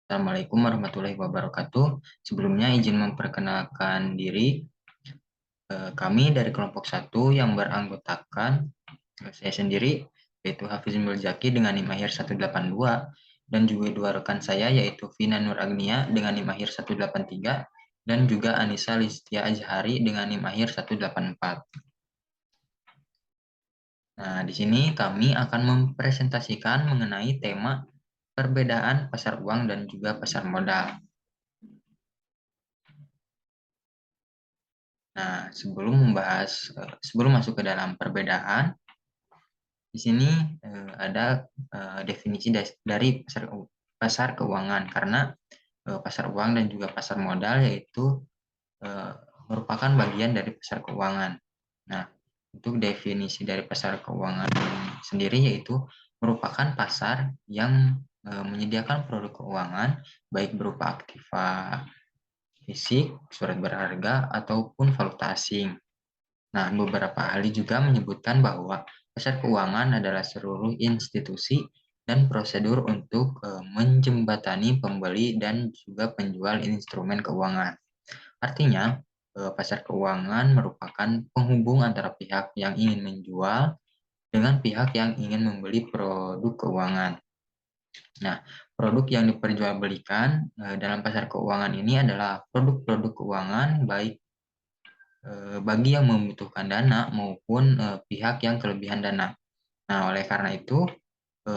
Assalamualaikum warahmatullahi wabarakatuh. Sebelumnya izin memperkenalkan diri. Kami dari kelompok 1 yang beranggotakan saya sendiri, yaitu Hafiz Muljaki dengan NIM akhir 182, dan juga dua rekan saya yaitu Vina Nur Agnia dengan NIM akhir 183, dan juga Anissa Listia Azhari dengan NIM akhir 184. Nah, di sini kami akan mempresentasikan mengenai tema perbedaan pasar uang dan juga pasar modal. Nah, sebelum masuk ke dalam perbedaan, di sini ada definisi dari pasar keuangan, karena pasar uang dan juga pasar modal yaitu merupakan bagian dari pasar keuangan. Nah, untuk definisi dari pasar keuangan sendiri yaitu merupakan pasar yang menyediakan produk keuangan baik berupa aktiva fisik, surat berharga, ataupun valuta asing. Nah, beberapa ahli juga menyebutkan bahwa pasar keuangan adalah seluruh institusi dan prosedur untuk menjembatani pembeli dan juga penjual instrumen keuangan. Artinya, pasar keuangan merupakan penghubung antara pihak yang ingin menjual dengan pihak yang ingin membeli produk keuangan. Nah, produk yang diperjualbelikan dalam pasar keuangan ini adalah produk-produk keuangan baik bagi yang membutuhkan dana maupun pihak yang kelebihan dana. Nah, oleh karena itu,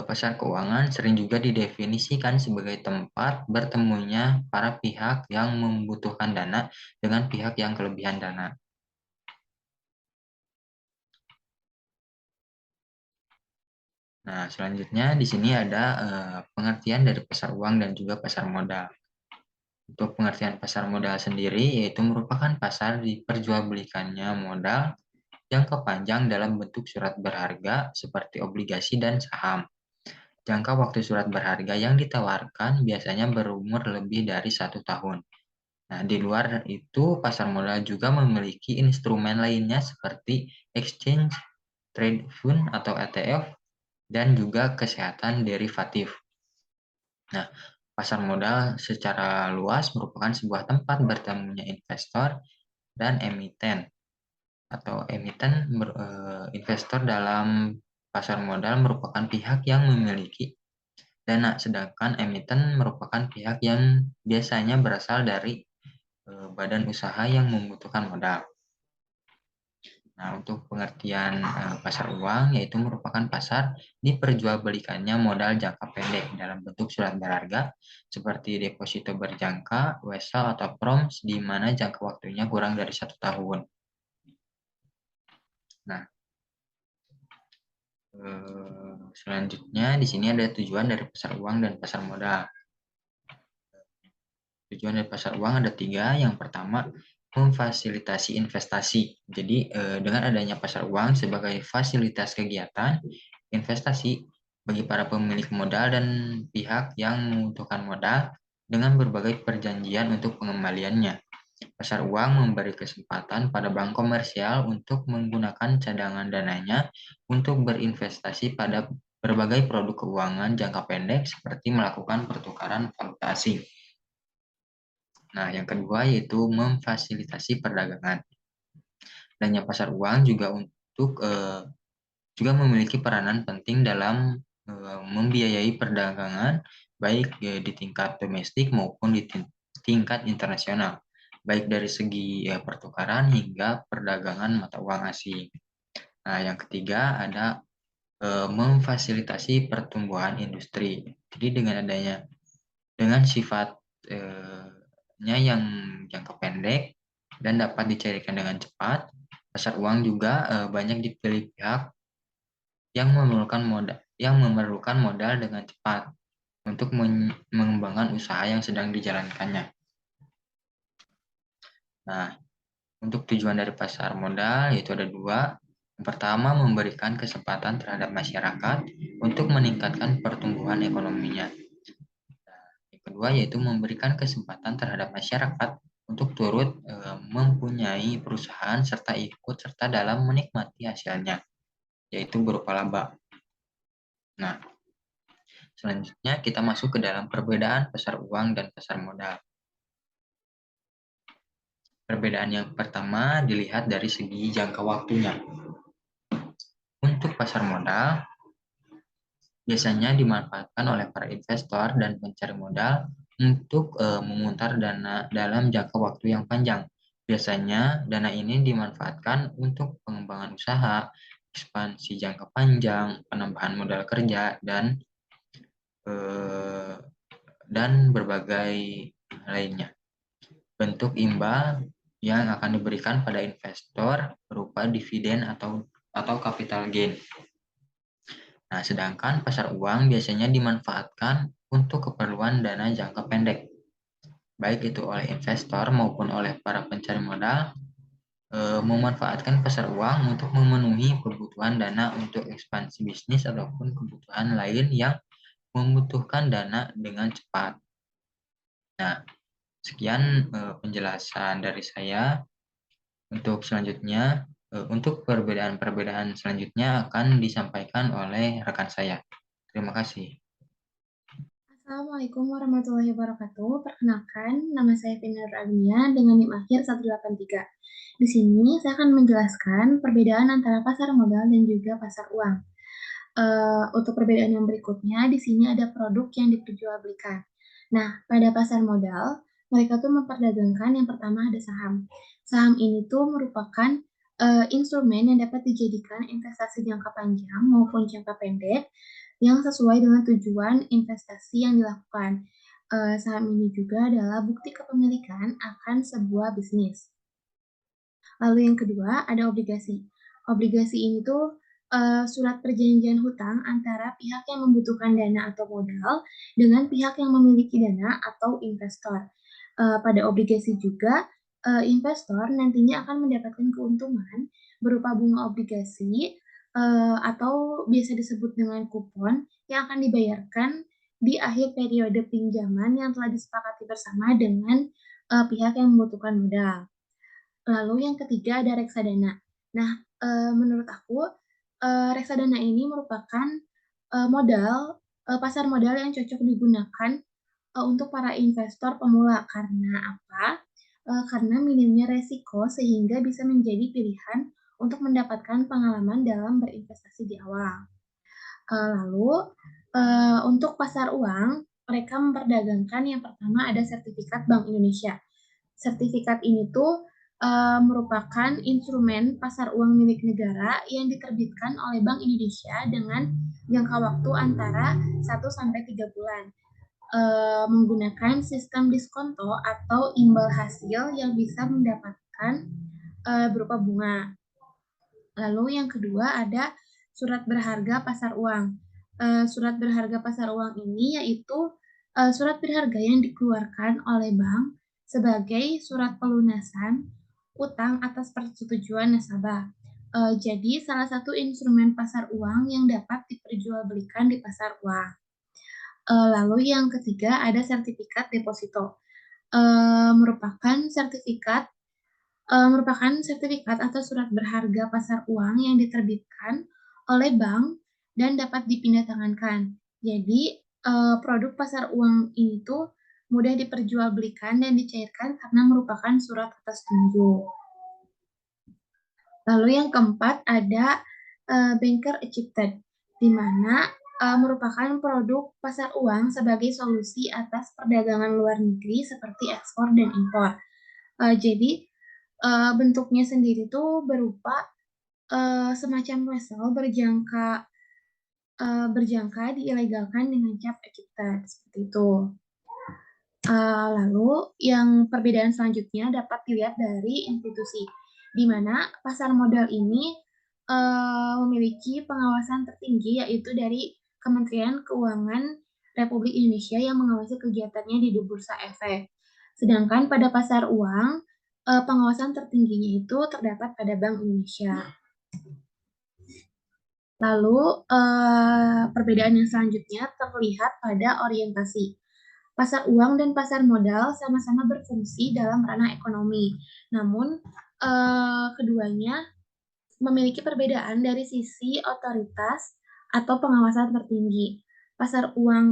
pasar keuangan sering juga didefinisikan sebagai tempat bertemunya para pihak yang membutuhkan dana dengan pihak yang kelebihan dana. Nah, selanjutnya di sini ada pengertian dari pasar uang dan juga pasar modal. Untuk pengertian pasar modal sendiri, yaitu merupakan pasar diperjualbelikannya modal jangka panjang dalam bentuk surat berharga seperti obligasi dan saham. Jangka waktu surat berharga yang ditawarkan biasanya berumur lebih dari 1 tahun. Nah, di luar itu, pasar modal juga memiliki instrumen lainnya seperti exchange, trade fund atau ETF, dan juga kesehatan derivatif. Nah, pasar modal secara luas merupakan sebuah tempat bertemunya investor dan emiten. Atau investor dalam pasar modal merupakan pihak yang memiliki dana, sedangkan emiten merupakan pihak yang biasanya berasal dari badan usaha yang membutuhkan modal. Nah, untuk pengertian pasar uang, yaitu merupakan pasar diperjualbelikannya modal jangka pendek dalam bentuk surat berharga seperti deposito berjangka, wesel atau proms, di mana jangka waktunya kurang dari 1 tahun. Nah, selanjutnya di sini ada tujuan dari pasar uang dan pasar modal. Tujuan dari pasar uang ada 3. Yang pertama, memfasilitasi investasi. Jadi dengan adanya pasar uang sebagai fasilitas kegiatan investasi bagi para pemilik modal dan pihak yang membutuhkan modal dengan berbagai perjanjian untuk pengembaliannya. Pasar uang memberi kesempatan pada bank komersial untuk menggunakan cadangan dananya untuk berinvestasi pada berbagai produk keuangan jangka pendek seperti melakukan pertukaran valuta asing. Nah, yang kedua yaitu memfasilitasi perdagangan. Adanya pasar uang juga memiliki peranan penting dalam membiayai perdagangan baik di tingkat domestik maupun di tingkat internasional, baik dari segi pertukaran hingga perdagangan mata uang asing. Nah, yang ketiga ada memfasilitasi pertumbuhan industri. Jadi dengan sifatnya yang jangka pendek dan dapat dicarikan dengan cepat, pasar uang juga banyak dipilih pihak yang memerlukan modal dengan cepat untuk mengembangkan usaha yang sedang dijalankannya. Nah, untuk tujuan dari pasar modal yaitu ada 2. Yang pertama, memberikan kesempatan terhadap masyarakat untuk meningkatkan pertumbuhan ekonominya. Yang kedua, yaitu memberikan kesempatan terhadap masyarakat untuk turut mempunyai perusahaan serta ikut serta dalam menikmati hasilnya, yaitu berupa laba. Nah, Selanjutnya kita masuk ke dalam perbedaan pasar uang dan pasar modal. Perbedaan yang pertama dilihat dari segi jangka waktunya. Untuk pasar modal, biasanya dimanfaatkan oleh para investor dan pencari modal untuk memutar dana dalam jangka waktu yang panjang. Biasanya dana ini dimanfaatkan untuk pengembangan usaha, ekspansi jangka panjang, penambahan modal kerja, eh, dan berbagai lainnya. Bentuk imbal yang akan diberikan pada investor berupa dividen atau capital gain. Nah, sedangkan pasar uang biasanya dimanfaatkan untuk keperluan dana jangka pendek, baik itu oleh investor maupun oleh para pencari modal, memanfaatkan pasar uang untuk memenuhi kebutuhan dana untuk ekspansi bisnis ataupun kebutuhan lain yang membutuhkan dana dengan cepat. Nah, sekian penjelasan dari saya. Untuk selanjutnya, untuk perbedaan-perbedaan selanjutnya akan disampaikan oleh rekan saya. Terima kasih. Assalamualaikum warahmatullahi wabarakatuh. Perkenalkan, nama saya Vina Agnia dengan NIM akhir 183. Di sini saya akan menjelaskan perbedaan antara pasar modal dan juga pasar uang. Untuk perbedaan yang berikutnya, di sini ada produk yang diperjualbelikan. Nah, pada pasar modal, mereka tuh memperdagangkan yang pertama ada saham. Saham ini tuh merupakan instrumen yang dapat dijadikan investasi jangka panjang maupun jangka pendek yang sesuai dengan tujuan investasi yang dilakukan. Saham ini juga adalah bukti kepemilikan akan sebuah bisnis. Lalu yang kedua ada obligasi. Obligasi ini tuh surat perjanjian hutang antara pihak yang membutuhkan dana atau modal dengan pihak yang memiliki dana atau investor. Pada obligasi juga investor nantinya akan mendapatkan keuntungan berupa bunga obligasi atau biasa disebut dengan kupon yang akan dibayarkan di akhir periode pinjaman yang telah disepakati bersama dengan pihak yang membutuhkan modal. Lalu yang ketiga ada reksadana. Nah, menurut aku, reksadana ini merupakan, pasar modal yang cocok digunakan, untuk para investor pemula. Karena apa? Karena minimnya resiko sehingga bisa menjadi pilihan untuk mendapatkan pengalaman dalam berinvestasi di awal. Lalu, untuk pasar uang, mereka memperdagangkan yang pertama ada sertifikat Bank Indonesia. Sertifikat ini tuh merupakan instrumen pasar uang milik negara yang diterbitkan oleh Bank Indonesia dengan jangka waktu antara 1 sampai 3 bulan. Menggunakan sistem diskonto atau imbal hasil yang bisa mendapatkan berupa bunga. Lalu yang kedua ada surat berharga pasar uang. Surat berharga pasar uang ini yaitu surat berharga yang dikeluarkan oleh bank sebagai surat pelunasan utang atas persetujuan nasabah. Jadi salah satu instrumen pasar uang yang dapat diperjualbelikan di pasar uang. Lalu yang ketiga ada sertifikat deposito. Merupakan sertifikat atau surat berharga pasar uang yang diterbitkan oleh bank dan dapat dipindah tangankan. Jadi, produk pasar uang ini tuh mudah diperjualbelikan dan dicairkan karena merupakan surat atas tunjuk. Lalu yang keempat ada Banker Accepted, di mana merupakan produk pasar uang sebagai solusi atas perdagangan luar negeri seperti ekspor dan impor. Jadi bentuknya sendiri tuh berupa semacam wesel berjangka diilegalkan dengan cap Accepted seperti itu. Lalu yang perbedaan selanjutnya dapat dilihat dari institusi, di mana pasar modal ini memiliki pengawasan tertinggi yaitu dari Kementerian Keuangan Republik Indonesia yang mengawasi kegiatannya di Bursa Efek. Sedangkan pada pasar uang, pengawasan tertingginya itu terdapat pada Bank Indonesia. Lalu perbedaan yang selanjutnya terlihat pada orientasi. Pasar uang dan pasar modal sama-sama berfungsi dalam ranah ekonomi. Namun, keduanya memiliki perbedaan dari sisi otoritas atau pengawasan tertinggi. Pasar uang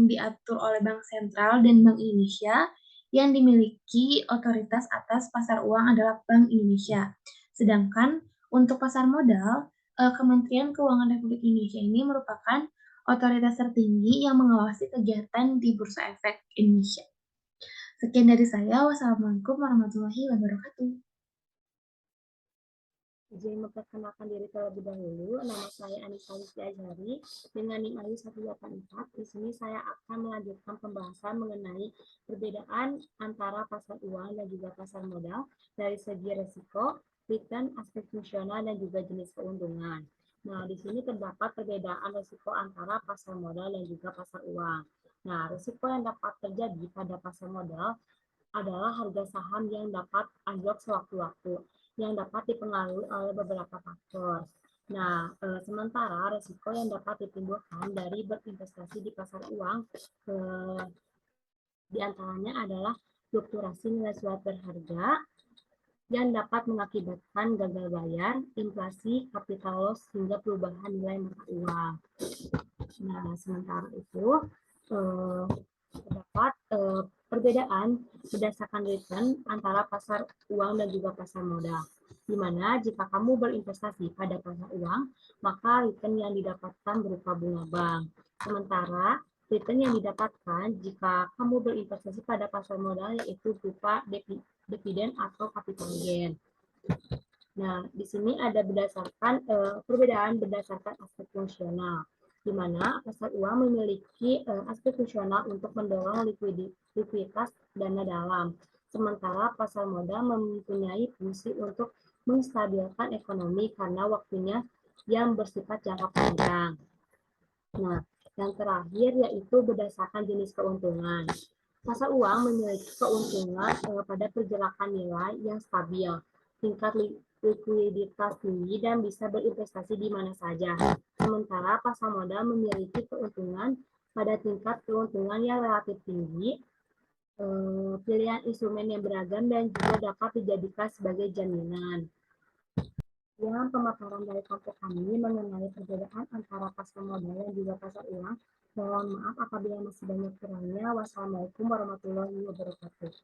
diatur oleh Bank Sentral dan Bank Indonesia, yang dimiliki otoritas atas pasar uang adalah Bank Indonesia. Sedangkan untuk pasar modal, Kementerian Keuangan Republik Indonesia ini merupakan otoritas tertinggi yang mengawasi kegiatan di Bursa Efek Indonesia. Sekian dari saya. Wassalamualaikum warahmatullahi wabarakatuh. Izin memperkenalkan diri terlebih dahulu. Nama saya Anissa Listi Azhari dengan NIM AYU 184. Di sini saya akan melanjutkan pembahasan mengenai perbedaan antara pasar uang dan juga pasar modal dari segi resiko, return, aspek fungsional, dan juga jenis keuntungan. Nah, di sini terdapat perbedaan resiko antara pasar modal dan juga pasar uang. Nah, resiko yang dapat terjadi pada pasar modal adalah harga saham yang dapat anjlok sewaktu-waktu, yang dapat dipengaruhi oleh beberapa faktor. Nah, sementara risiko yang dapat ditimbulkan dari berinvestasi di pasar uang di antaranya adalah fluktuasi nilai surat berharga yang dapat mengakibatkan gagal bayar, inflasi, capital loss, hingga perubahan nilai mata uang. Nah, sementara itu terdapat perbedaan berdasarkan return antara pasar uang dan juga pasar modal. Di mana jika kamu berinvestasi pada pasar uang, maka return yang didapatkan berupa bunga bank. Sementara return yang didapatkan jika kamu berinvestasi pada pasar modal yaitu berupa dividen atau capital gain. Nah, di sini ada perbedaan berdasarkan aspek fungsional, di mana pasar uang memiliki aspek fungsional untuk mendorong likuiditas dana dalam, sementara pasar modal mempunyai fungsi untuk menstabilkan ekonomi karena waktunya yang bersifat jangka panjang. Nah, yang terakhir yaitu berdasarkan jenis keuntungan. Pasar uang memiliki keuntungan pada pergerakan nilai yang stabil, tingkat likuiditas tinggi, dan bisa berinvestasi di mana saja. Sementara pasar modal memiliki keuntungan pada tingkat keuntungan yang relatif tinggi, pilihan instrumen yang beragam, dan juga dapat dijadikan sebagai jaminan. Yang pemaparan dari kelompok kami mengenai perbedaan antara pasar modal dan juga pasar uang. Mohon maaf apabila masih banyak kurangnya. Wassalamualaikum warahmatullahi wabarakatuh.